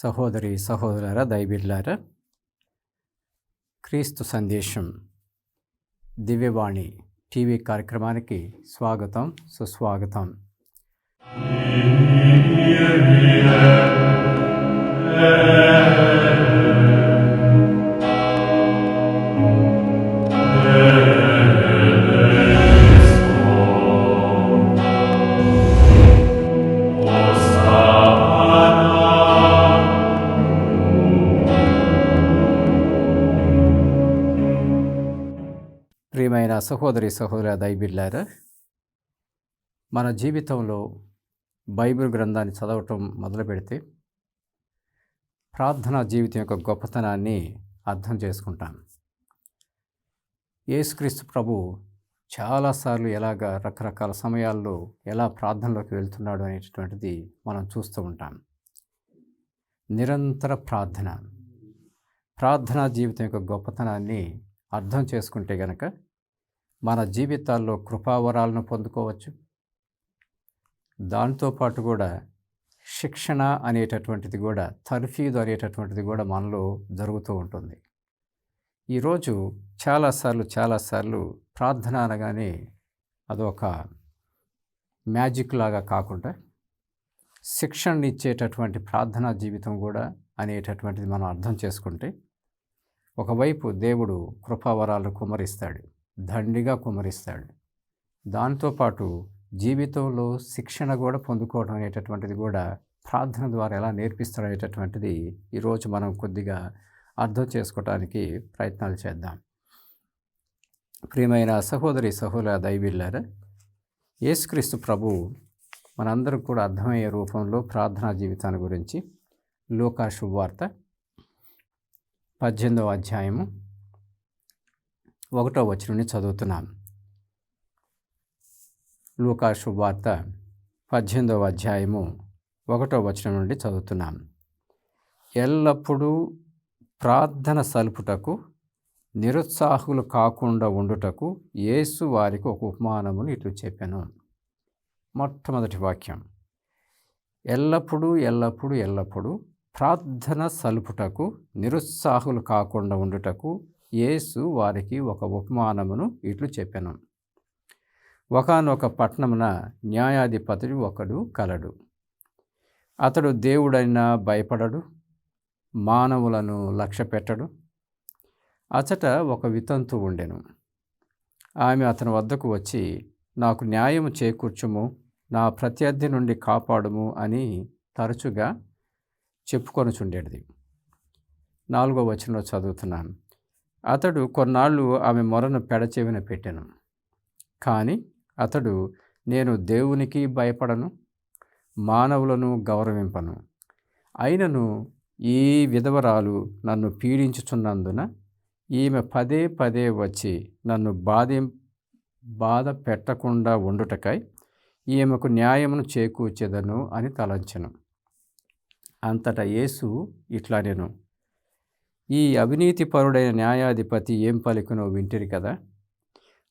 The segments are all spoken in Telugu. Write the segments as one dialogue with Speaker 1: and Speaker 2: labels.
Speaker 1: సహోదరి సహోదరులారా, దైవబిడ్డలారా, క్రీస్తు సందేశం దివ్యవాణి టీవీ కార్యక్రమానికి స్వాగతం, సుస్వాగతం. ప్రియమైన సహోదరి సహోదర దైవబిడ్డలారా, మన జీవితంలో బైబిల్ గ్రంథాన్ని చదవటం మొదలు పెడితే ప్రార్థనా జీవితం యొక్క గొప్పతనాన్ని అర్థం చేసుకుంటాం. యేసుక్రీస్తు ప్రభు చాలాసార్లు రకరకాల సమయాల్లో ఎలా ప్రార్థనలోకి వెళ్తున్నాడు అనేటటువంటిది మనం చూస్తూ ఉంటాం. నిరంతర ప్రార్థనా జీవితం యొక్క గొప్పతనాన్ని అర్థం చేసుకుంటే గనక మన జీవితాల్లో కృపావరాలను పొందుకోవచ్చు. దాంతోపాటు కూడా శిక్షణ అనేటటువంటిది కూడా, తర్ఫీదు అనేటటువంటిది కూడా మనలో జరుగుతూ ఉంటుంది. ఈరోజు చాలాసార్లు ప్రార్థన అనగానే అదొక మ్యాజిక్ లాగా కాకుండా శిక్షణ ఇచ్చేటటువంటి ప్రార్థనా జీవితం కూడా అనేటటువంటిది మనం అర్థం చేసుకుంటే, ఒకవైపు దేవుడు కృపావరాలు కుమ్మరిస్తాడు, దండిగా కుమ్మరిస్తాడు. దాంతోపాటు జీవితంలో శిక్షణ కూడా పొందుకోవడం అనేటటువంటిది కూడా ప్రార్థన ద్వారా ఎలా నేర్పిస్తాడు అనేటటువంటిది ఈరోజు మనం కొద్దిగా అర్థం చేసుకోవడానికి ప్రయత్నాలు చేద్దాం. ప్రియమైన సహోదరి సహోదర దైవబిడ్డలారా, యేసుక్రీస్తు ప్రభు మనందరం కూడా అర్థమయ్యే రూపంలో ప్రార్థనా జీవితాన్ని గురించి లూకా శుభవార్త 18వ అధ్యాయము 1వ వచనం నుండి చదువుతున్నాం. లూకా శుభవార్త 18వ అధ్యాయము 1వ వచనం నుండి చదువుతున్నాం. ఎల్లప్పుడూ ప్రార్థన సలుపుటకు నిరుత్సాహులు కాకుండా ఉండుటకు యేసు వారికి ఒక ఉపమానమును ఇట్లు చెప్పెను. మొట్టమొదటి వాక్యం, ఎల్లప్పుడూ ప్రార్థన సలుపుటకు నిరుత్సాహులు కాకుండా ఉండుటకు యేసు వారికి ఒక ఉపమానమును ఇట్లు చెప్పెను. ఒకానొక పట్టణమున న్యాయాధిపతి ఒకడు కలడు. అతడు దేవుడైనా భయపడడు, మానవులను లక్ష్యపెట్టడు. అచట ఒక వితంతు ఉండెను. ఆమె అతని వద్దకు వచ్చి, నాకు న్యాయము చేకూర్చుము, నా ప్రత్యర్థి నుండి కాపాడుము అని తరచుగా చెప్పుకొనుచుండేది. 4వ వచనంలో చదువుతున్నాను. అతడు కొన్నాళ్ళు ఆమె మొరను పెడచెవిన పెట్టెను. కానీ అతడు, నేను దేవునికి భయపడను, మానవులను గౌరవింపను. అయినను ఈ విధవరాలు నన్ను పీడించుచున్నందున ఈమె పదే వచ్చి నన్ను బాధ పెట్టకుండా ఉండుటకై ఈమెకు న్యాయమును చేకూర్చెదను అని తలంచెను. అంతటా యేసు ఇట్లా నేను, ఈ అవినీతిపరుడైన న్యాయాధిపతి ఏం పలికినో వింటిరి కదా.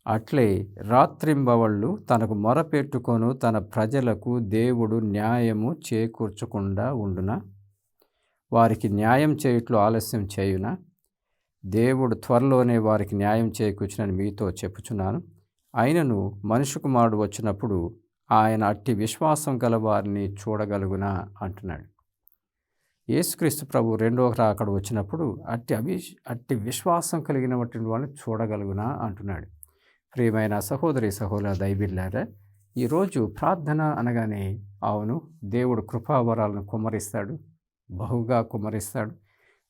Speaker 1: అట్లే రాత్రింబవళ్ళు తనకు మొరపెట్టుకొను తన ప్రజలకు దేవుడు న్యాయము చేకూర్చకుండా ఉండునా? వారికి న్యాయం చేయుట్లో ఆలస్యం చేయునా? దేవుడు త్వరలోనే వారికి న్యాయం చేకూర్చునని మీతో చెప్పుచున్నాను. అయినను మనుష్య కుమారుడు వచ్చినప్పుడు ఆయన అట్టి విశ్వాసం గల వారిని చూడగలుగునా అంటున్నాడు. యేసుక్రీస్తు ప్రభు రెండవ రాకడ వచ్చినప్పుడు అట్టి విశ్వాసం కలిగినటువంటి వాళ్ళని చూడగలుగునా అంటున్నాడు. ప్రియమైన సహోదరి సహోదర దైవబిడ్డలారా, ఈరోజు ప్రార్థన అనగానే అవును, దేవుడు కృపావరాలను కుమ్మరిస్తాడు, బహుగా కుమ్మరిస్తాడు.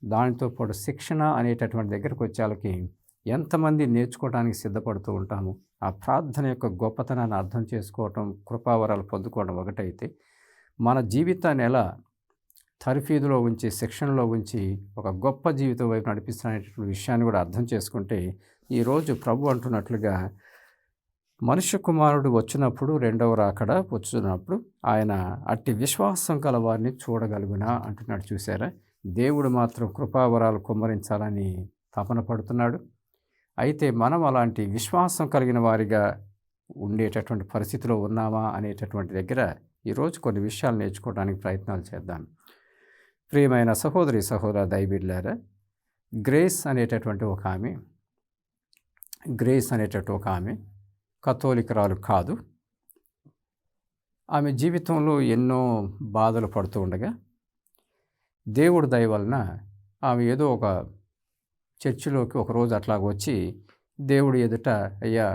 Speaker 1: దానితో పాటు శిక్షణ అనేటటువంటి దగ్గరకు వచ్చేళ్ళకి ఎంతమంది నేర్చుకోవడానికి సిద్ధపడుతూ ఉంటాము. ఆ ప్రార్థన యొక్క గొప్పతనాన్ని అర్థం చేసుకోవటం, కృపావరాలు పొందుకోవడం ఒకటైతే, మన జీవితాన్ని ఎలా తర్ఫీదులో ఉంచి, శిక్షణలో ఉంచి ఒక గొప్ప జీవితం వైపు నడిపిస్తున్నటువంటి విషయాన్ని కూడా అర్థం చేసుకుంటే, ఈరోజు ప్రభు అంటున్నట్లుగా మనుష్య కుమారుడు వచ్చినప్పుడు, రెండవ రాకడ వచ్చినప్పుడు ఆయన అట్టి విశ్వాసం గల వారిని చూడగలుగునా అంటున్నాడు. చూసారా, దేవుడు మాత్రం కృపావరాలు కుమ్మరించాలని తపన పడుతున్నాడు. అయితే మనం అలాంటి విశ్వాసం కలిగిన వారిగా ఉండేటటువంటి పరిస్థితిలో ఉన్నామా అనేటటువంటి దగ్గర ఈరోజు కొన్ని విషయాలు నేర్చుకోవడానికి ప్రయత్నాలు చేద్దాం. ప్రియమైన సహోదరి సహోదర దైవబిడ్డలారా, గ్రేస్ అనేటటువంటి ఒక ఆమె కథోలికరాలు కాదు. ఆమె జీవితంలో ఎన్నో బాధలు పడుతూ ఉండగా దేవుడి దయ వలన ఆమె ఏదో ఒక చర్చిలోకి ఒకరోజు అట్లా వచ్చి దేవుడి ఎదుట, అయ్యా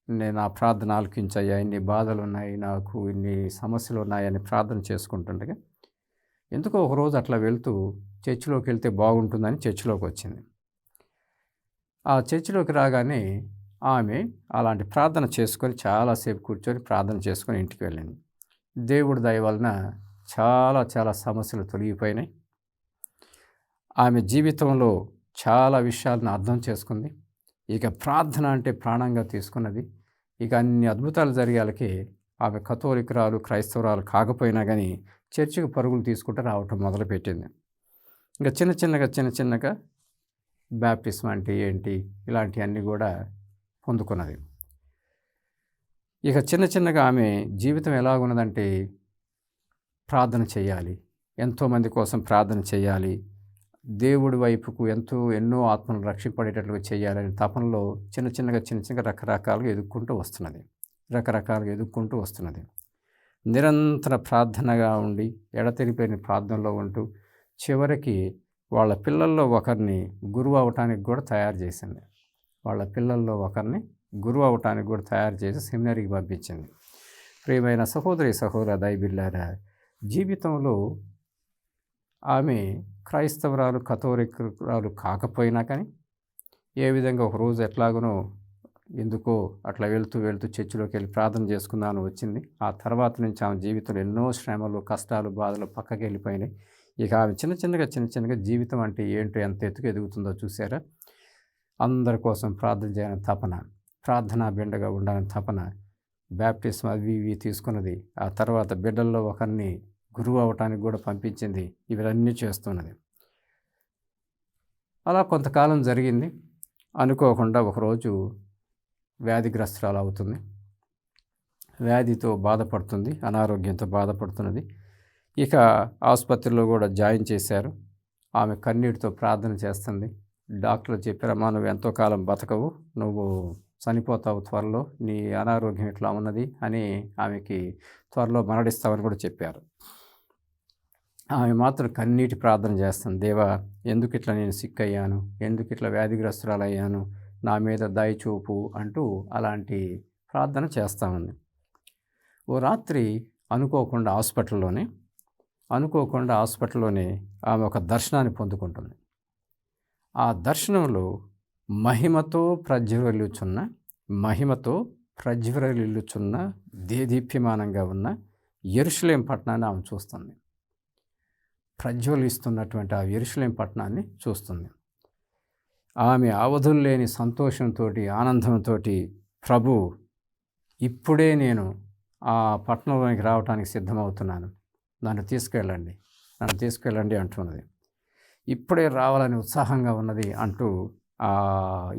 Speaker 1: నేను నా ప్రార్థన ఆలకించయ్యా, ఇన్ని బాధలు ఉన్నాయి, నాకు ఇన్ని సమస్యలు ఉన్నాయని ప్రార్థన చేసుకుంటుండగా ఎందుకో ఒకరోజు అట్లా వెళ్తూ చర్చిలోకి వెళ్తే బాగుంటుందని చర్చిలోకి వచ్చింది. ఆ చర్చిలోకి రాగానే ఆమె అలాంటి ప్రార్థన చేసుకొని చాలాసేపు కూర్చొని ప్రార్థన చేసుకొని ఇంటికి వెళ్ళింది. దేవుడి దయ వలన చాలా చాలా సమస్యలు తొలగిపోయినాయి. ఆమె జీవితంలో చాలా విషయాలను అర్థం చేసుకుంది. ఇక ప్రార్థన అంటే ప్రాణంగా తీసుకున్నది. ఇక అన్ని అద్భుతాలు జరిగాలకి ఆమె కథోలికరాలు క్రైస్తవురాలు కాకపోయినా కానీ చర్చికి పరుగులు తీసుకుంటూ రావటం మొదలుపెట్టింది. ఇంకా చిన్న చిన్నగా బ్యాప్టిజం అంటే ఏంటి ఇలాంటివన్నీ కూడా పొందుకున్నది. ఇక చిన్నగా ఆమె జీవితం ఎలాగున్నదంటే ప్రార్థన చేయాలి, ఎంతోమంది కోసం ప్రార్థన చేయాలి, దేవుడి వైపుకు ఎన్నో ఆత్మలు రక్షింపడేటట్లుగా చేయాలని తపనలో చిన్నగా రకరకాలుగా ఎదుక్కుంటూ వస్తున్నది. నిరంతర ప్రార్థనగా ఉండి ఎడతెరిపోయిన ప్రార్థనలో ఉంటూ చివరికి వాళ్ళ పిల్లల్లో ఒకరిని గురువు అవటానికి కూడా తయారు చేసి సెమినరీకి పంపించింది. ప్రియమైన సహోదరి సహోదర దైవబిడ్డలారా, జీవితంలో ఆమె క్రైస్తవురాలు కథోలికరాలు కాకపోయినా కానీ ఏ విధంగా ఒకరోజు ఎట్లాగనో ఎందుకో అట్లా వెళ్తూ చర్చిలోకి వెళ్ళి ప్రార్థన చేసుకుందామని వచ్చింది. ఆ తర్వాత నుంచి ఆమె జీవితంలో ఎన్నో శ్రమలు, కష్టాలు, బాధలు పక్కకి వెళ్ళిపోయినాయి. ఇక ఆమె చిన్నగా జీవితం అంటే ఏంటో ఎంత ఎత్తుకు ఎదుగుతుందో చూసారా. అందరి కోసం ప్రార్థన చేయాలని తపన, ప్రార్థనా బిడ్డగా ఉండాలని తపన, బ్యాప్టిజం అవి ఇవి తీసుకున్నది. ఆ తర్వాత బిడ్డల్లో ఒకరిని గురువు అవటానికి కూడా పంపించింది. ఇవన్నీ చేస్తున్నది. అలా కొంతకాలం జరిగింది. అనుకోకుండా ఒకరోజు వ్యాధిగ్రస్తురాలు అవుతుంది. వ్యాధితో బాధపడుతుంది, అనారోగ్యంతో బాధపడుతున్నది. ఇక ఆసుపత్రిలో కూడా జాయిన్ చేశారు. ఆమె కన్నీటితో ప్రార్థన చేస్తుంది. డాక్టర్లు చెప్పారమ్మా, నువ్వు ఎంతో కాలం బతకవు, నువ్వు చనిపోతావు త్వరలో, నీ అనారోగ్యం ఇట్లా ఉన్నది అని ఆమెకి త్వరలో మరణిస్తావని కూడా చెప్పారు. ఆమె మాత్రం కన్నీటి ప్రార్థన చేస్తుంది. దేవా, ఎందుకు ఇట్లా నేను సిక్ అయ్యాను, ఎందుకు ఇట్లా వ్యాధిగ్రస్తురాలయ్యాను, నా మీద దయచూపు అంటూ అలాంటి ప్రార్థన చేస్తూ ఉంది. ఓ రాత్రి అనుకోకుండా హాస్పిటల్లోనే ఆమె ఒక దర్శనాన్ని పొందుకుంటుంది. ఆ దర్శనంలో మహిమతో ప్రజ్వరిల్లుచున్న దేదీప్యమానంగా ఉన్న యెరూషలేం పట్టణాన్ని ఆమె చూస్తుంది. ప్రజ్వలిస్తున్నటువంటి ఆ యెరూషలేం పట్టణాన్ని చూస్తుంది. ఆమె అవధుల్లేని సంతోషంతో, ఆనందంతో, ప్రభు, ఇప్పుడే నేను ఆ పట్టణంలోనికి రావడానికి సిద్ధమవుతున్నాను, నన్ను తీసుకెళ్ళండి అంటున్నది. ఇప్పుడే రావాలని ఉత్సాహంగా ఉన్నది అంటూ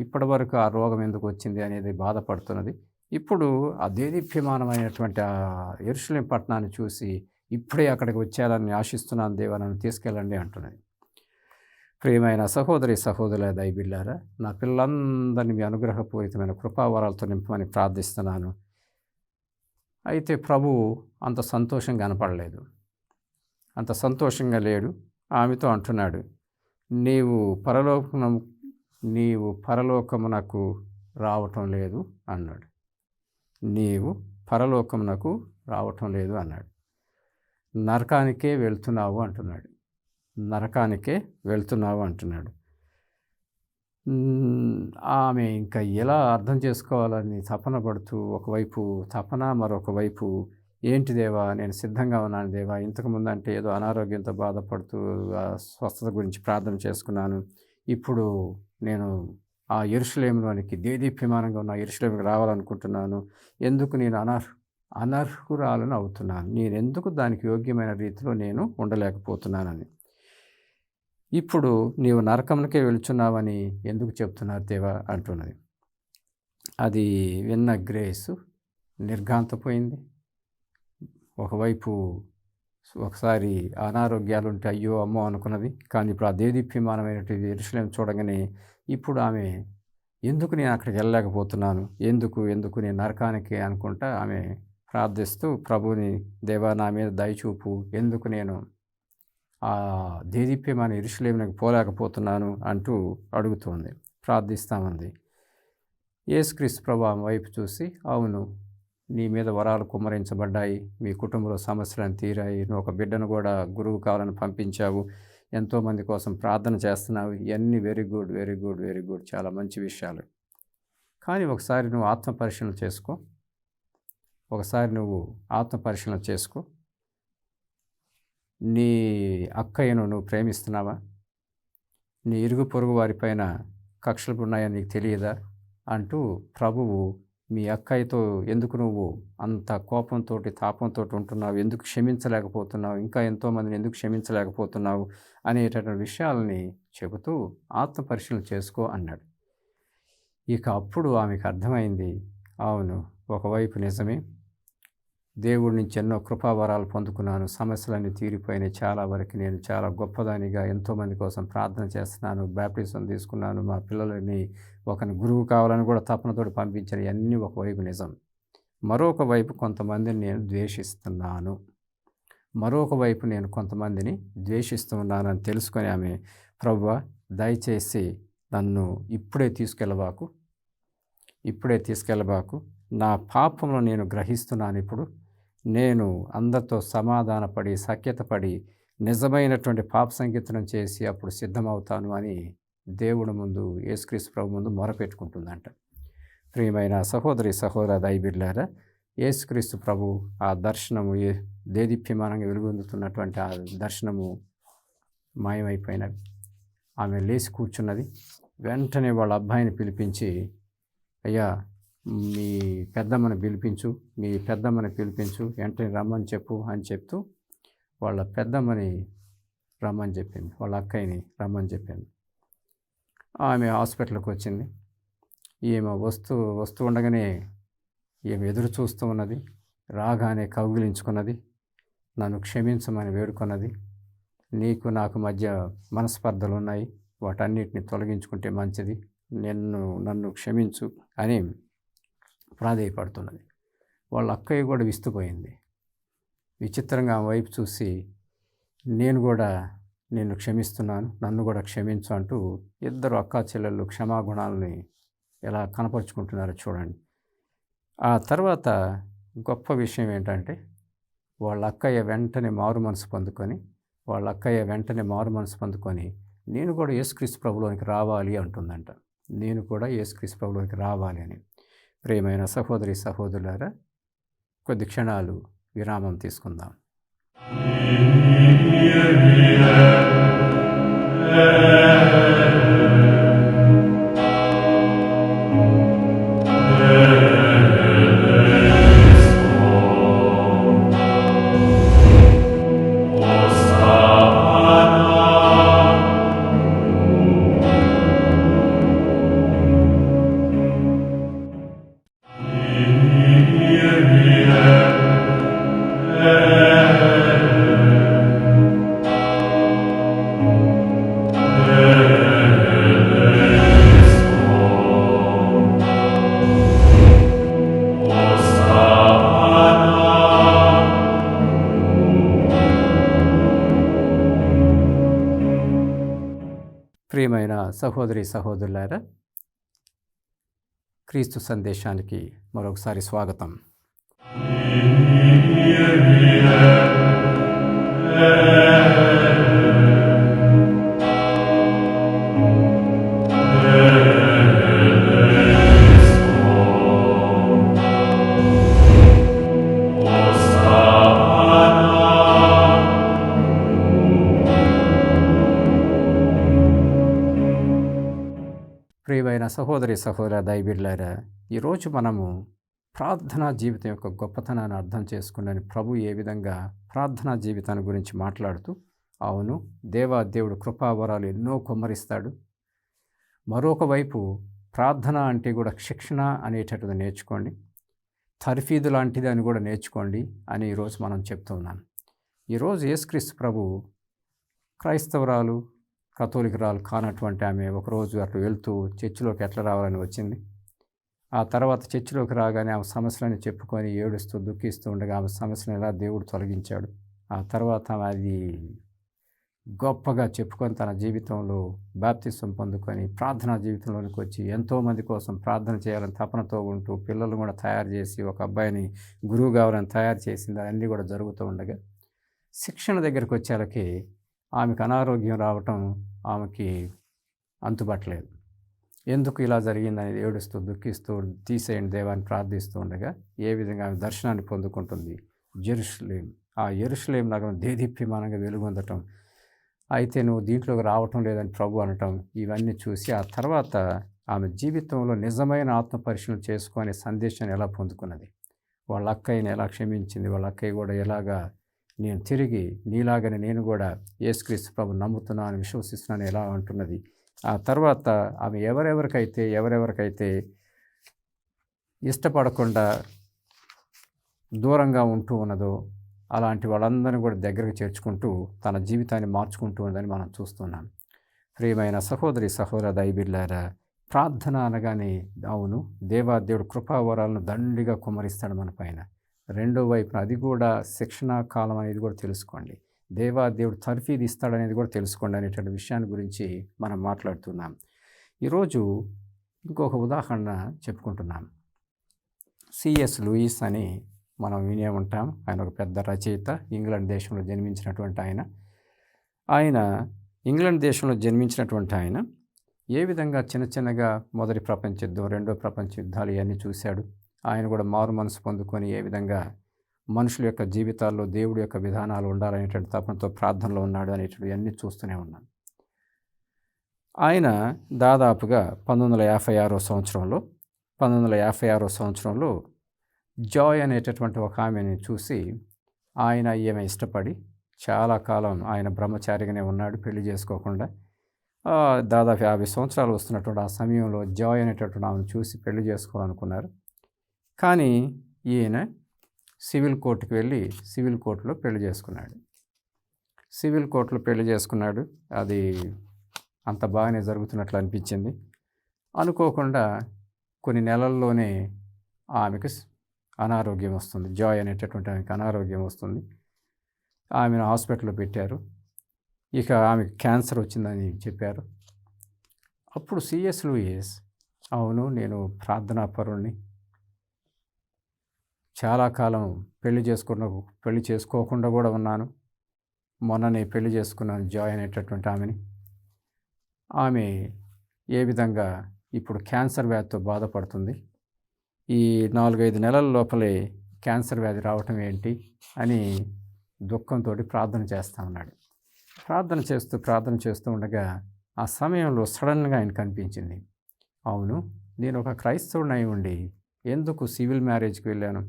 Speaker 1: ఇప్పటి వరకు ఆ రోగం ఎందుకు వచ్చింది అనేది బాధపడుతున్నది. ఇప్పుడు ఆ దేదీప్యమానమైనటువంటి ఆ యెరూషలేం పట్టణాన్ని చూసి ఇప్పుడే అక్కడికి వచ్చేయాలని ఆశిస్తున్నాను, దేవా నన్ను తీసుకెళ్ళండి అంటున్నది. ప్రియమైన సహోదరి సహోదరుల దైవబిడ్డలారా, నా పిల్లలందరినీ మీ అనుగ్రహపూరితమైన కృపావరాలతో నింపమని ప్రార్థిస్తున్నాను. అయితే ప్రభు అంత సంతోషంగా కనపడలేదు, అంత సంతోషంగా లేడు. ఆమెతో అంటున్నాడు, నీవు పరలోకమునకు రావటం లేదు అన్నాడు. నరకానికే వెళ్తున్నావు అంటున్నాడు. ఆమె ఇంకా ఎలా అర్థం చేసుకోవాలని తపన పడుతూ, ఒకవైపు తపన, మరొక వైపు ఏంటి దేవా, నేను సిద్ధంగా ఉన్నాను దేవా, ఇంతకుముందు అంటే ఏదో అనారోగ్యంతో బాధపడుతూ స్వస్థత గురించి ప్రార్థన చేసుకున్నాను, ఇప్పుడు నేను ఆ యెరూషలేములోనికి దేదీప్యమానంగా ఉన్న యెరూషలేముకి రావాలనుకుంటున్నాను, ఎందుకు నేను అనర్హురాలను అవుతున్నాను, నేనెందుకు దానికి యోగ్యమైన రీతిలో నేను ఉండలేకపోతున్నానని. ఇప్పుడు నీవు నరకమునకే వెళుచున్నావని ఎందుకు చెప్తున్నారు దేవా అంటున్నది. అది విన్న గ్రేసు నిర్ఘాంతపోయింది. ఒకవైపు ఒకసారి అనారోగ్యాలు ఉంటే అయ్యో అమ్మో అనుకున్నది. కానీ ఇప్పుడు ఆ దేదీప్యమానమైనటువంటి యెరూషలేము చూడగానే ఇప్పుడు ఆమె ఎందుకు నేను అక్కడికి వెళ్ళలేకపోతున్నాను, ఎందుకు నేను నరకానికి అనుకుంటా ఆమె ప్రార్థిస్తూ ప్రభువుని, దేవా నా మీద దయచూపు, ఎందుకు నేను ఆ దేదీప్యమైన యెరూషలేమునకు పోలేకపోతున్నాను అంటూ అడుగుతోంది, ప్రార్థిస్తూ ఉంది. యేసుక్రీస్తు ప్రభువు ఆమె వైపు చూసి, అవును నీ మీద వరాలు కుమ్మరించబడ్డాయి, మీ కుటుంబంలో సమస్యలను తీరాయి, నువ్వు ఒక బిడ్డను కూడా గురువు కావాలని పంపించావు, ఎంతోమంది కోసం ప్రార్థన చేస్తున్నావు, ఇవన్నీ very good very good very good, చాలా మంచి విషయాలు. కానీ ఒకసారి నువ్వు ఆత్మ పరిశీలన చేసుకో, నీ అక్కయ్యను నువ్వు ప్రేమిస్తున్నావా? నీ ఇరుగు పొరుగు వారిపైన కక్షలు ఉన్నాయని నీకు తెలియదా అంటూ ప్రభువు మీ అక్కయ్యతో ఎందుకు నువ్వు అంత కోపంతో తాపంతో ఉంటున్నావు, ఎందుకు క్షమించలేకపోతున్నావు, ఇంకా ఎంతోమందిని ఎందుకు క్షమించలేకపోతున్నావు అనేటటువంటి విషయాలని చెబుతూ ఆత్మ పరిశీలన చేసుకో అన్నాడు. ఇక అప్పుడు ఆమెకు అర్థమైంది, అవును ఒకవైపు నిజమే, దేవుడి నుంచి ఎన్నో కృపావరాలు పొందుకున్నాను, సమస్యలన్నీ తీరిపోయినాయి, చాలా వరకు నేను చాలా గొప్పదానిగా ఎంతోమంది కోసం ప్రార్థన చేస్తున్నాను, బ్యాప్టిజం తీసుకున్నాను, మా పిల్లలని ఒకని గురువు కావాలని కూడా తపనతోటి పంపించాను, ఇవన్నీ ఒకవైపు నిజం. మరొక వైపు కొంతమందిని నేను ద్వేషిస్తున్నాను, కొంతమందిని ద్వేషిస్తున్నాను అని తెలుసుకొని ఆమె, ప్రభువా దయచేసి నన్ను ఇప్పుడే తీసుకెళ్ళబాకు, నా పాపంలో నేను గ్రహిస్తున్నాను, ఇప్పుడు నేను అందరితో సమాధానపడి సఖ్యతపడి నిజమైనటువంటి పాప సంకీర్తనం చేసి అప్పుడు సిద్ధమవుతాను అని దేవుడి ముందు, యేసుక్రీస్తు ప్రభు ముందు మొరపెట్టుకుంటుందంట. ప్రియమైన సహోదరి దైవబిడ్డలారా, యేసుక్రీస్తు ప్రభు ఆ దర్శనము దేదీప్యమానంగా వెలుగొందుతున్నటువంటి ఆ దర్శనము మాయమైపోయినవి. ఆమె లేచి కూర్చున్నది. వెంటనే వాళ్ళ అబ్బాయిని పిలిపించి, అయ్యా మీ పెద్దమ్మని పిలిపించు, వెంటనే రమ్మని చెప్పు అని చెప్తూ వాళ్ళ పెద్దమ్మని రమ్మని చెప్పింది, వాళ్ళ అక్కయ్యని రమ్మని చెప్పింది. ఆమె హాస్పిటల్కి వచ్చింది. ఈమె వస్తూ ఉండగానే ఈమె ఎదురు చూస్తూ ఉన్నది. రాగానే కౌగిలించుకున్నది, నన్ను క్షమించమని వేడుకున్నది. నీకు నాకు మధ్య మనస్పర్ధలు ఉన్నాయి, వాటన్నిటిని తొలగించుకుంటే మంచిది, నన్ను క్షమించు అని ప్రాధేయపడుతున్నది. వాళ్ళ అక్కయ్య కూడా విస్తుపోయింది. విచిత్రంగా ఆమె వైపు చూసి, నేను క్షమిస్తున్నాను, నన్ను కూడా క్షమించు అంటూ ఇద్దరు అక్కా చెల్లెళ్ళు క్షమాగుణాలని ఎలా కనపరుచుకుంటున్నారో చూడండి. ఆ తర్వాత గొప్ప విషయం ఏంటంటే, వాళ్ళ అక్కయ్య వెంటనే మారు మనసు పొందుకొని నేను కూడా యేసుక్రీస్తు ప్రభువులోనికి రావాలి అంటుందంట. నేను కూడా యేసుక్రీస్తు ప్రభువులోనికి రావాలి అని. ప్రియమైన సహోదరులారా, కొద్ది క్షణాలు విరామం తీసుకుందాం. ప్రియమైన సహోదరులారా, క్రీస్తు సందేశానికి మరొకసారి స్వాగతం. ప్రియమైన సహోదర దైవబిడ్డలారా, ఈరోజు మనము ప్రార్థనా జీవితం యొక్క గొప్పతనాన్ని అర్థం చేసుకుని ప్రభు ఏ విధంగా ప్రార్థనా జీవితాన్ని గురించి మాట్లాడుతూ, అవును దేవుడు కృపావరాలు ఎన్నో కుమ్మరిస్తాడు, మరొక వైపు ప్రార్థన అంటే కూడా శిక్షణ అనేటటువంటిది నేర్చుకోండి, తర్ఫీదు లాంటిది అని కూడా నేర్చుకోండి అని ఈరోజు మనం చెప్తున్నాను. ఈరోజు యేసుక్రీస్తు ప్రభు క్రైస్తవురాలు, కథోలికురాలు కానటువంటి ఆమె ఒకరోజు అటు వెళ్తూ చర్చిలోకి ఎట్లా రావాలని వచ్చింది. ఆ తర్వాత చర్చిలోకి రాగానే ఆమె సమస్యలను చెప్పుకొని ఏడుస్తూ దుఃఖిస్తూ ఉండగా ఆమె సమస్యను ఎలా దేవుడు తొలగించాడు. ఆ తర్వాత ఆమె అది గొప్పగా చెప్పుకొని తన జీవితంలో బాప్తిస్వం పొందుకొని ప్రార్థనా జీవితంలోనికి వచ్చి ఎంతోమంది కోసం ప్రార్థన చేయాలని తపనతో ఉంటూ పిల్లలు కూడా తయారు చేసి ఒక అబ్బాయిని గురువు కావాలని తయారు చేసింది. అన్నీ కూడా జరుగుతూ ఉండగా శిక్షణ దగ్గరికి వచ్చేలకి ఆమెకు అనారోగ్యం రావటం ఆమెకి అంతుబట్టలేదు. ఎందుకు ఇలా జరిగిందని ఏడుస్తూ దుఃఖిస్తూ తీసేయండి దేవాన్ని ప్రార్థిస్తూ ఉండగా ఏ విధంగా ఆమె దర్శనాన్ని పొందుకుంటుంది. యెరూషలేం, ఆ యెరూషలేం నగరం దేదీప్యమానంగా వెలుగొందటం, అయితే నువ్వు దీంట్లోకి రావటం లేదని ప్రభు అనటం, ఇవన్నీ చూసి ఆ తర్వాత ఆమె జీవితంలో నిజమైన ఆత్మ పరిశీలన చేసుకునే సందేశాన్ని ఎలా పొందుకున్నది, వాళ్ళ అక్కయ్యని ఎలా క్షమించింది, వాళ్ళ అక్కయ్య కూడా ఎలాగా నేను తిరిగి నీలాగని నేను కూడా యేసుక్రీస్తు ప్రభు నమ్ముతున్నాను విశ్వసిస్తున్నాను ఎలా అంటున్నది. ఆ తర్వాత ఆమె ఎవరెవరికైతే ఇష్టపడకుండా దూరంగా ఉంటూ ఉన్నదో అలాంటి వాళ్ళందరినీ కూడా దగ్గరకు చేర్చుకుంటూ తన జీవితాన్ని మార్చుకుంటూ ఉందని మనం చూస్తున్నాం. ప్రియమైన సహోదరి సహోదర దైబిళ్ళారా, ప్రార్థన అనగానే అవును దేవాదేవుడు కృపావరాలను దండిగా కుమ్మరిస్తాడు మన పైన. రెండో వైపున అది కూడా శిక్షణా కాలం అనేది కూడా తెలుసుకోండి. దేవాదేవుడు తర్ఫీదు ఇస్తాడనేది కూడా తెలుసుకోండి అనేటువంటి విషయాన్ని గురించి మనం మాట్లాడుతున్నాం. ఈరోజు ఇంకొక ఉదాహరణ చెప్పుకుంటున్నాం. సిఎస్ లూయిస్ అని మనం వినే ఉంటాం. ఆయన ఒక పెద్ద రచయిత, ఇంగ్లాండ్ దేశంలో జన్మించినటువంటి ఆయన ఇంగ్లాండ్ దేశంలో జన్మించినటువంటి ఆయన ఏ విధంగా చిన్నగా మొదటి ప్రపంచ యుద్ధం, రెండో ప్రపంచ యుద్ధాలు ఇవన్నీ చూశాడు. ఆయన కూడా మారు మనసు పొందుకొని ఏ విధంగా మనుషుల యొక్క జీవితాల్లో దేవుడి యొక్క విధానాలు ఉండాలనేటువంటి తపనతో ప్రార్థనలో ఉన్నాడు అనేటువంటి అన్నీ చూస్తూనే ఉన్నాం. ఆయన దాదాపుగా 1956 సంవత్సరంలో జాయ్ అనేటటువంటి ఒక ఆమెని చూసి ఈమె ఇష్టపడి చాలా కాలం ఆయన బ్రహ్మచారిగానే ఉన్నాడు, పెళ్లి చేసుకోకుండా. దాదాపు 50 సంవత్సరాలు వస్తున్నటువంటి ఆ సమయంలో జాయ్ అనేటటువంటి ఆమెను చూసి పెళ్లి చేసుకోవాలనుకున్నారు. కానీ ఈయన సివిల్ కోర్టుకు వెళ్ళి సివిల్ కోర్టులో పెళ్లి చేసుకున్నాడు. అది అంత బాగానే జరుగుతున్నట్లు అనిపించింది. అనుకోకుండా కొన్ని నెలల్లోనే ఆమెకు అనారోగ్యం వస్తుంది. జాయ్ అనేటటువంటి ఆమెకు అనారోగ్యం వస్తుంది. ఆమెను హాస్పిటల్లో పెట్టారు. ఇక ఆమెకు క్యాన్సర్ వచ్చిందని చెప్పారు. అప్పుడు సిఎస్ లూయిస్, అవును నేను ప్రార్థనాపరుణ్ణి, చాలా కాలం పెళ్లి చేసుకోకుండా కూడా ఉన్నాను, మొన్ననే పెళ్లి చేసుకున్నాను జాయ్ అనేటటువంటి ఆమెని. ఆమె ఏ విధంగా ఇప్పుడు క్యాన్సర్ వ్యాధితో బాధపడుతుంది, ఈ 4-5 నెలల లోపలే క్యాన్సర్ వ్యాధి రావటం ఏంటి అని దుఃఖంతో ప్రార్థన చేస్తూ ఉన్నాడు. ప్రార్థన చేస్తూ ఉండగా ఆ సమయంలో సడన్గా ఆయన కనిపించింది. అవును నేను ఒక క్రైస్తవుడిని అయి ఉండి ఎందుకు సివిల్ మ్యారేజ్కి వెళ్ళాను,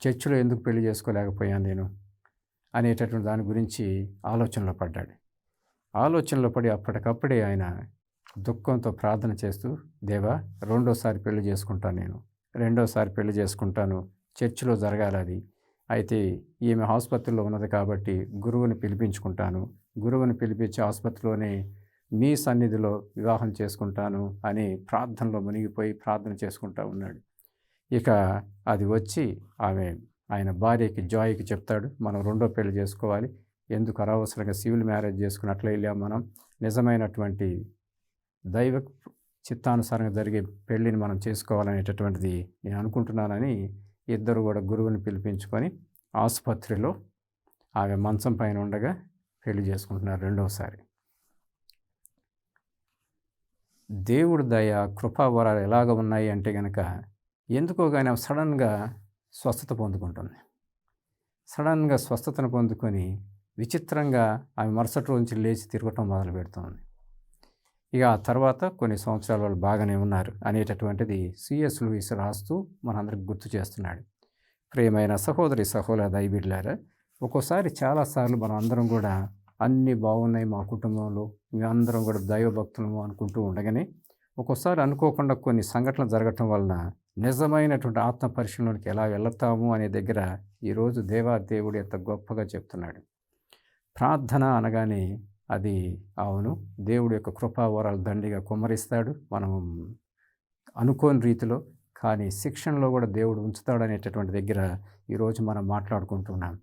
Speaker 1: చర్చిలో ఎందుకు పెళ్లి చేసుకోలేకపోయాను నేను అనేటటువంటి దాని గురించి ఆలోచనలో పడి అప్పటికప్పుడే ఆయన దుఃఖంతో ప్రార్థన చేస్తూ, దేవా రెండోసారి పెళ్లి చేసుకుంటాను, చర్చిలో జరగాలి అది. అయితే ఈమె ఆసుపత్రిలో ఉన్నది కాబట్టి గురువుని పిలిపించి ఆసుపత్రిలోనే మీ సన్నిధిలో వివాహం చేసుకుంటాను అని ప్రార్థనలో మునిగిపోయి ప్రార్థన చేసుకుంటూ ఉన్నాడు. ఇక అది వచ్చి ఆయన భార్యకి జాయ్కి చెప్తాడు, మనం రెండో పెళ్లి చేసుకోవాలి, ఎందుకు అనవసరంగా సివిల్ మ్యారేజ్ చేసుకున్నట్లే వెళ్ళాం, మనం నిజమైనటువంటి దైవ చిత్తానుసారంగా జరిగే పెళ్ళిని మనం చేసుకోవాలనేటటువంటిది నేను అనుకుంటున్నానని ఇద్దరు కూడా గురువుని పిలిపించుకొని ఆసుపత్రిలో ఆమె మంచం పైన ఉండగా పెళ్లి చేసుకుంటున్నారు రెండోసారి. దేవుడి దయ కృపావరాలు ఎలాగ ఉన్నాయి అంటే కనుక ఎందుకో కానీ ఆమె సడన్గా స్వస్థతను పొందుకొని విచిత్రంగా ఆమె మరుసటి రోజు నుంచి లేచి తిరగటం మొదలు పెడుతుంది. ఇక ఆ తర్వాత కొన్ని సంవత్సరాల వాళ్ళు బాగానే ఉన్నారు అనేటటువంటిది సిఎస్ లూయిస్ రాస్తూ మనందరికి గుర్తు చేస్తున్నాడు. ప్రియమైన సహోదరి సహోదర దైబిళ్ళారా, ఒక్కోసారి చాలాసార్లు మనం అందరం కూడా అన్నీ బాగున్నాయి మా కుటుంబంలో, మేమందరం కూడా దైవభక్తులము అనుకుంటూ ఉండగానే ఒక్కోసారి అనుకోకుండా కొన్ని సంఘటనలు జరగటం వలన నిజమైనటువంటి ఆత్మ పరిశీలనలోకి ఎలా వెళతాము అనే దగ్గర ఈరోజు దేవుడు ఎంత గొప్పగా చెప్తున్నాడు. ప్రార్థన అనగానే అది అవును, దేవుడి యొక్క కృపావరాలు దండిగా కుమ్మరిస్తాడు మనం అనుకోని రీతిలో. కానీ శిక్షణలో కూడా దేవుడు ఉంచుతాడు అనేటటువంటి దగ్గర ఈరోజు మనం మాట్లాడుకుంటున్నాం.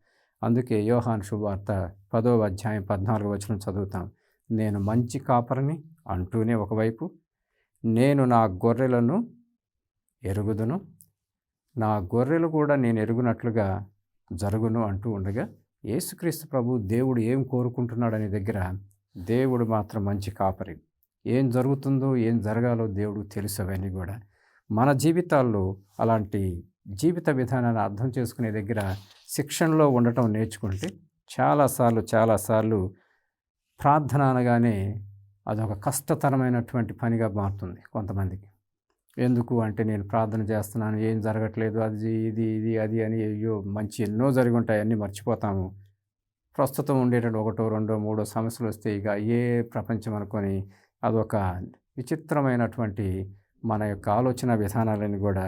Speaker 1: అందుకే యోహాను శుభవార్త 10వ అధ్యాయం 14వ వచనం చదువుతాం. నేను మంచి కాపరిని అంటూనే ఒకవైపు, నేను నా గొర్రెలను ఎరుగుదును, నా గొర్రెలు కూడా నేను ఎరుగునట్లుగా జరుగును అంటూ ఉండగా, యేసుక్రీస్తు ప్రభు దేవుడు ఏం కోరుకుంటున్నాడనే దగ్గర దేవుడు మాత్రం మంచి కాపరి. ఏం జరుగుతుందో ఏం జరగాలో దేవుడికి తెలుసు. అవన్నీ కూడా మన జీవితాల్లో అలాంటి జీవిత విధానాన్ని అర్థం చేసుకునే దగ్గర శిక్షణలో ఉండటం నేర్చుకుంటే చాలాసార్లు ప్రార్థన అనగానే అదొక కష్టతరమైనటువంటి పనిగా మారుతుంది కొంతమందికి. ఎందుకు అంటే, నేను ప్రార్థన చేస్తున్నాను, ఏం జరగట్లేదు, అది ఇది ఇది అది అని అయ్యో మంచి ఎన్నో జరిగి ఉంటాయి, అన్నీ మర్చిపోతాము. ప్రస్తుతం ఉండేటువంటి 1, 2, 3 సమస్యలు వస్తే ఇక ఏ ప్రపంచం అనుకొని అదొక విచిత్రమైనటువంటి మన యొక్క ఆలోచన విధానాలని కూడా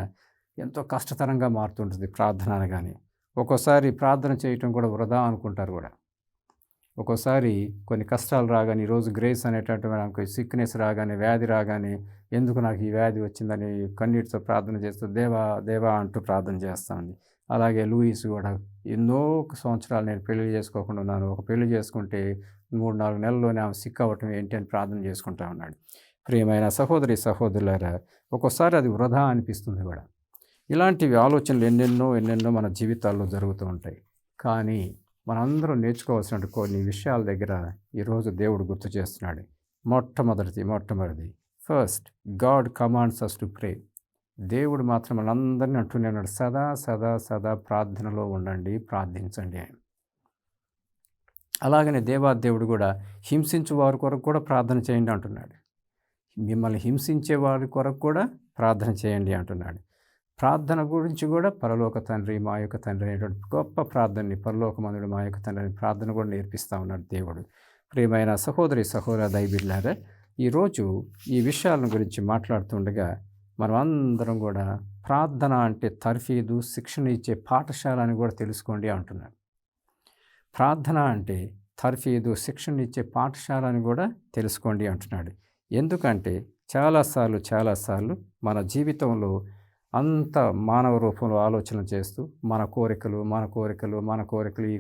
Speaker 1: ఎంతో కష్టతరంగా మారుతుంటుంది ప్రార్థన అనగానే. ఒక్కోసారి ప్రార్థన చేయటం కూడా వృధా అనుకుంటారు కూడా. ఒక్కోసారి కొన్ని కష్టాలు రాగానే, ఈరోజు గ్రేస్ అనేటటువంటి మనకు సిక్నెస్ రాగానే, వ్యాధి రాగానే, ఎందుకు నాకు ఈ వ్యాధి వచ్చిందని కన్నీటితో ప్రార్థన చేస్తూ దేవా అంటూ ప్రార్థన చేస్తామండి. అలాగే లూయిస్ కూడా ఎన్నో సంవత్సరాలు నేను పెళ్లి చేసుకోకుండా ఉన్నాను, ఒక పెళ్లి చేసుకుంటే 3-4 నెలల్లోనే ఆమె సిక్ అవ్వటం ఏంటి అని ప్రార్థన చేసుకుంటా ఉన్నాడు. ప్రియమైన సహోదరులారా, ఒక్కోసారి అది వృధా అనిపిస్తుంది కూడా. ఇలాంటివి ఆలోచనలు ఎన్నెన్నో మన జీవితాల్లో జరుగుతూ ఉంటాయి. కానీ మనందరం నేర్చుకోవాల్సిన కొన్ని విషయాల దగ్గర ఈరోజు దేవుడు గుర్తు చేస్తున్నాడు. మొట్టమొదటిది first, God commands us to pray. దేవుడు మాత్రం మనందరినీ అంటూనే ఉన్నాడు, సదా ప్రార్థనలో ఉండండి, ప్రార్థించండి అని. అలాగనే దేవుడు కూడా హింసించే వారి కొరకు కూడా ప్రార్థన చేయండి అంటున్నాడు. మిమ్మల్ని హింసించే వారి కొరకు కూడా ప్రార్థన చేయండి అంటున్నాడు. ప్రార్థన గురించి కూడా పరలోక తండ్రి, మా యొక్క తండ్రి అనేటువంటి గొప్ప ప్రార్థనని, పరలోకమందుడు మా యొక్క తండ్రి ప్రార్థన కూడా నేర్పిస్తూ ఉన్నాడు దేవుడు. ప్రియమైన సహోదర దైవబిడ్డలారా, ఈరోజు ఈ విషయాల గురించి మాట్లాడుతుండగా మనం అందరం కూడా ప్రార్థన అంటే తర్ఫీదు, శిక్షణ ఇచ్చే పాఠశాల అని కూడా తెలుసుకోండి అంటున్నాడు. ప్రార్థన అంటే తర్ఫీదు, శిక్షణ ఇచ్చే పాఠశాల అని కూడా తెలుసుకోండి అంటున్నాడు. ఎందుకంటే చాలాసార్లు మన జీవితంలో అంత మానవ రూపంలో ఆలోచన చేస్తూ మన కోరికలు ఈ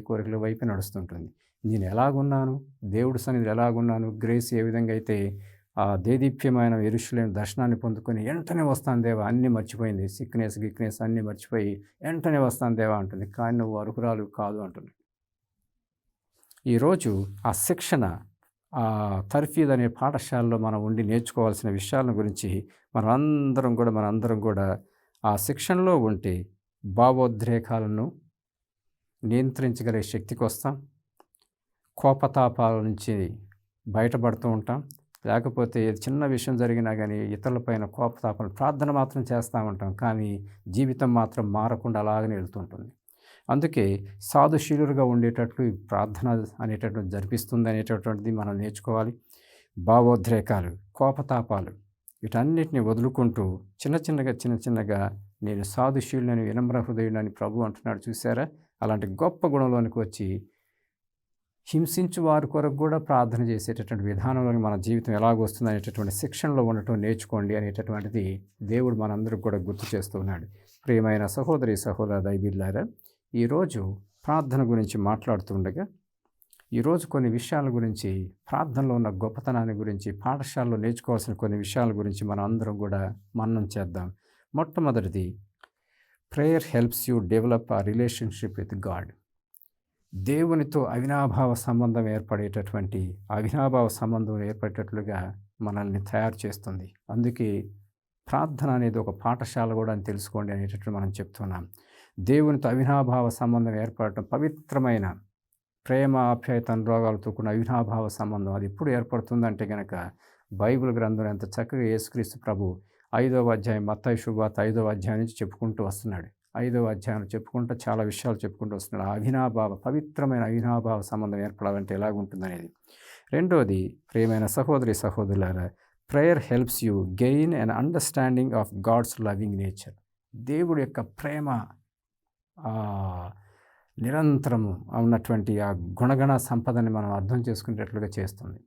Speaker 1: కోరికలు వైపు నడుస్తుంటుంది. నేను ఎలాగున్నాను, దేవుడి సన్నిధిలో ఎలాగున్నాను, గ్రేస్ ఏ విధంగా అయితే ఆ దేదీప్యమైన యెరూషలేము దర్శనాన్ని పొందుకొని వెంటనే వస్తాను దేవా, అన్నీ మర్చిపోయింది, గిక్నెస్ అన్నీ మర్చిపోయి వెంటనే వస్తాను దేవా అంటుంది. కానీ నువ్వు అర్హురాలు కాదు అంటుంది. ఈరోజు ఆ శిక్షణ, ఆ తర్ఫీద్ అనే పాఠశాలలో మనం ఉండి నేర్చుకోవాల్సిన విషయాల గురించి మనందరం కూడా ఆ శిక్షణలో ఉంటే భావోద్రేకాలను నియంత్రించగలిగే శక్తికి వస్తాం. కోపతాపాల నుంచి బయటపడుతూ ఉంటాం. లేకపోతే చిన్న విషయం జరిగినా కానీ ఇతరులపైన కోపతాపాలు, ప్రార్థన మాత్రం చేస్తూ ఉంటాం, కానీ జీవితం మాత్రం మారకుండా అలాగనే వెళ్తుంటుంది. అందుకే సాధుశీలుగా ఉండేటట్లు ఈ ప్రార్థన అనేటటువంటి జరిపిస్తుంది అనేటటువంటిది మనం నేర్చుకోవాలి. భావోద్రేకాలు, కోపతాపాలు వీటన్నిటిని వదులుకుంటూ చిన్నగా నేను సాధుశీలుని, వినమ్ర హృదయుడని ప్రభు అంటున్నాడు. చూసారా, అలాంటి గొప్ప గుణంలోనికి వచ్చి హింసించు వారి కొరకు కూడా ప్రార్థన చేసేటటువంటి విధానంలోని మన జీవితం ఎలాగొస్తుంది అనేటటువంటి శిక్షణలో ఉండటం నేర్చుకోండి అనేటటువంటిది దేవుడు మనందరికి కూడా గుర్తు చేస్తున్నాడు. ప్రియమైన సహోదర దైవబిడ్డలారా, ఈరోజు ప్రార్థన గురించి మాట్లాడుతుండగా ఈరోజు కొన్ని విషయాల గురించి, ప్రార్థనలో ఉన్న గొప్పతనాన్ని గురించి, పాఠశాలలో నేర్చుకోవాల్సిన కొన్ని విషయాల గురించి మనం అందరం కూడా మననం చేద్దాం. మొట్టమొదటిది, ప్రేయర్ హెల్ప్స్ యూ డెవలప్ ఆ రిలేషన్షిప్ విత్ గాడ్. దేవునితో అవినాభావ సంబంధం ఏర్పడేటట్లుగా మనల్ని తయారు చేస్తుంది. అందుకే ప్రార్థన అనేది ఒక పాఠశాల కూడా అని తెలుసుకోండి అనేటట్లు మనం చెప్తున్నాం. దేవునితో అవినాభావ సంబంధం ఏర్పడటం, పవిత్రమైన ప్రేమ, ఆప్యాయత, అనురాగాలతో కూడిన అవినాభావ సంబంధం అది ఎప్పుడు ఏర్పడుతుందంటే కనుక బైబిల్ గ్రంథం ఎంత చక్కగా యేసుక్రీస్తు ప్రభు 5వ అధ్యాయం, మత్తయి శుభవార్త 5వ అధ్యాయం నుంచి చెప్పుకుంటూ వస్తున్నాడు. 5వ అధ్యాయం చెప్పుకుంటూ చాలా విషయాలు చెప్పుకుంటూ వస్తున్నాడు. పవిత్రమైన అవినాభావ సంబంధం ఏర్పడాలంటే ఎలాగుంటుందనేది. రెండోది, ప్రియమైన సహోదరులారా, prayer helps you gain and understanding of God's loving nature. దేవుడి యొక్క ప్రేమ నిరంతరము ఉన్నటువంటి ఆ గుణగణ సంపదని మనం అర్థం చేసుకునేటట్లుగా చేస్తుంది.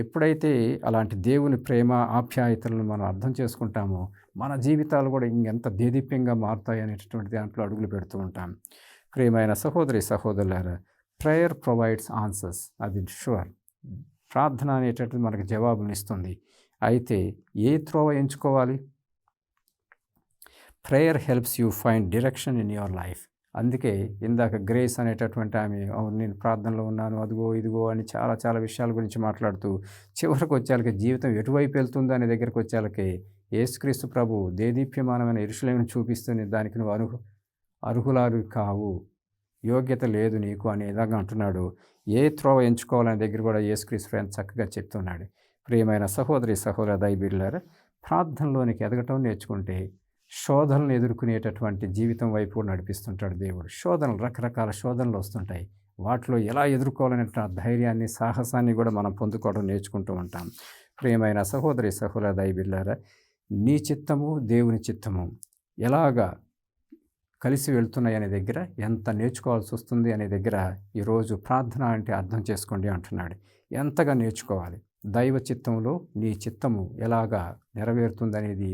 Speaker 1: ఎప్పుడైతే అలాంటి దేవుని ప్రేమ ఆప్యాయతలను మనం అర్థం చేసుకుంటామో మన జీవితాలు కూడా ఇంకెంత దేదీప్యంగా మారుతాయి అనేటటువంటి దాంట్లో అడుగులు పెడుతూ ఉంటాం. ప్రియమైన సహోదరి సహోదరులారా, ప్రేయర్ ప్రొవైడ్స్ ఆన్సర్స్, అది షూర్. ప్రార్థన అనేటటువంటిది మనకు జవాబుని ఇస్తుంది. అయితే ఏ త్రోవ ఎంచుకోవాలి? Prayer helps you find direction in your life. అందుకే ఇందాక గ్రేస్ అనేటటువంటి ఆమె నేను ప్రార్థనలో ఉన్నాను, అదిగో ఇదిగో అని చాలా చాలా విషయాల గురించి మాట్లాడుతూ చివరికి వచ్చేళ్ళకి జీవితం ఎటువైపు వెళ్తుందో అనే దగ్గరికి వచ్చేళ్ళకి యేసుక్రీస్తు ప్రభు దేదీప్యమానమైన యెరూషలేమును చూపిస్తుంది, దానికి నువ్వు అర్హులారు కావు, యోగ్యత లేదు నీకు అనే విధంగా అంటున్నాడు. ఏ త్రోవ ఎంచుకోవాలనే దగ్గర కూడా యేసుక్రీస్తు ఎంత చక్కగా చెప్తున్నాడు. ప్రియమైన సహోదరి సహోదర దైవబిడ్డలారా, ప్రార్థనలోనికి ఎదగటం నేర్చుకుంటే శోధనలు ఎదుర్కొనేటటువంటి జీవితం వైపు నడిపిస్తుంటాడు దేవుడు. శోధనలు, రకరకాల శోధనలు వస్తుంటాయి. వాటిలో ఎలా ఎదుర్కోవాలనే ధైర్యాన్ని, సాహసాన్ని కూడా మనం పొందుకోవడం నేర్చుకుంటూ ఉంటాం. ప్రియమైన సహోదరి సహోదర దైవబిడ్డలారా, నీ చిత్తము దేవుని చిత్తము ఎలాగా కలిసి వెళ్తున్నాయి అనే దగ్గర ఎంత నేర్చుకోవాల్సి వస్తుంది అనే దగ్గర ఈరోజు ప్రార్థన అంటే అర్థం చేసుకోండి అంటున్నాడు. ఎంతగా నేర్చుకోవాలి, దైవ చిత్తంలో నీ చిత్తము ఎలాగా నెరవేరుతుంది అనేది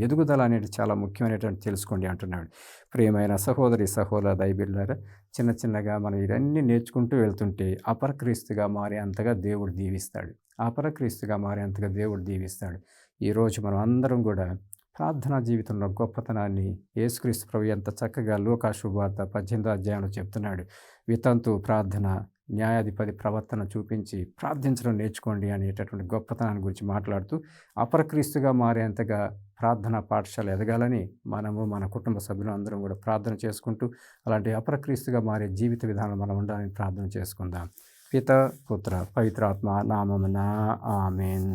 Speaker 1: ఎదుగుదల అనేది చాలా ముఖ్యమైనటువంటి తెలుసుకోండి అంటున్నాడు. ప్రియమైన సహోదరి సహోదర దైవబిడ్డలారా, చిన్న చిన్నగా మనం ఇవన్నీ నేర్చుకుంటూ వెళ్తుంటే అపరక్రీస్తుగా మారేంతగా దేవుడు దీవిస్తాడు. అపరక్రీస్తుగా మారేంతగా దేవుడు దీవిస్తాడు. ఈరోజు మనం అందరం కూడా ప్రార్థనా జీవితంలో గొప్పతనాన్ని యేసుక్రీస్తు ప్రభు ఎంత చక్కగా లూకా శుభవార్త 18వ అధ్యాయంలో చెప్తున్నాడు. వితంతు ప్రార్థన, న్యాయాధిపతి ప్రవర్తన చూపించి ప్రార్థించడం నేర్చుకోండి అనేటటువంటి గొప్పతనాన్ని గురించి మాట్లాడుతూ అపరక్రీస్తుగా మారేంతగా ప్రార్థనా పాఠశాల ఎదగాలని మనము మన కుటుంబ సభ్యులు అందరం కూడా ప్రార్థన చేసుకుంటూ అలాంటి అపరక్రీస్తుగా మారే జీవిత విధానం మనం ఉండాలని ప్రార్థన చేసుకుందాం. పిత పుత్ర పవిత్రాత్మ నామమున ఆమేన్.